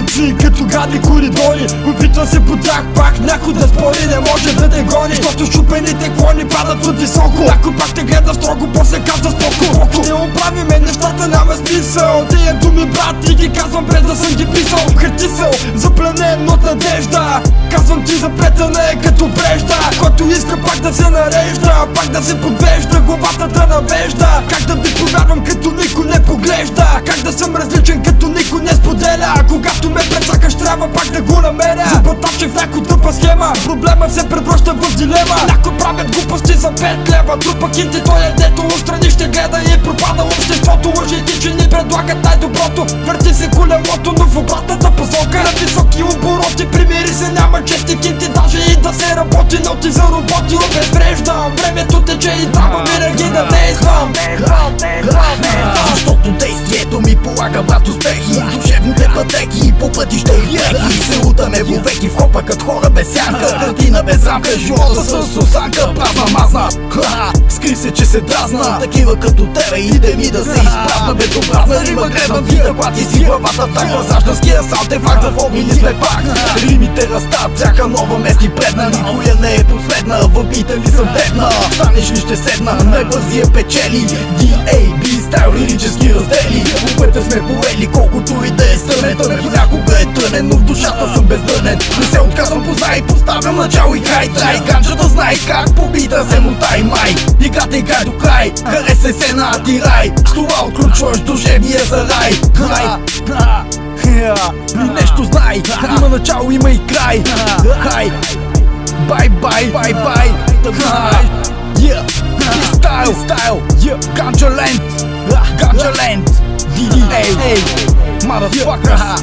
улици като гади коридори. Опитва се по тях пак някой да спори, не може да те гони, защото щупените клони падат от високо. Някой пак те гледа строго, после казва споко. Не оправиме, нещата няма смисъл. Тия думи брат и ги казвам без да съм ги писал. Хартисъл, запленен от надежда, казвам ти заплетане като брежда. Който иска пак да се нарежда, пак да се подвежда, главата да навежда. Как да ти повярвам като никой не поглежда, как да съм различен като никой не споделя. Когато ме прецакаш трябва пак да го намеря. Запотапче в някой тъпа схема, проблема се превръща в дилема. Някой правят глупости за 5 лева, друг пък инти той е дето отстрани ще гледа и пропада обществото. Лъжите, че ни предлагат най-доброто, върти се колелото, но в обратната посока. На високи обороти, примири се, няма чести кинти, даже и да се работи, но ти заработи обезвреждам. Времето тече и трябва винаги да действам. Защото действието ми полага брат успехи, душевните пътеки по пътища и леки. Се лутаме вовеки в хопа като хора без сянка, картина без рамка, живота с осанка, празна мазна. Скри се, че се дразна, такива като тебе иде ми да се изпразна. Безобразна рима гребна вида, клати си главата в так. Възражданския саунд е факт, в обмили сме пак. Римите растат, всяка нова мести предна, никоя не е последна, в бита ли съм дебна. Станеш ли ще седна, най-бързия печели. DAB стайл, лирически раздели. По пътя сме поели, колкото и да е стръмен. Той понякога е трънен, но в душата съм бездърнен. Не се отказвам, познай, поставям начало и край. Трай ганджата знай как по бита се мутай май. Играта играй до край, харесай се на атирай. С това отключваш душевния зарай. И нещо знай, има начало, има и край. Бай, бай, бай, бай. Стайл, Ганджаленд, Ганджаленд, DDA, motherfuckers.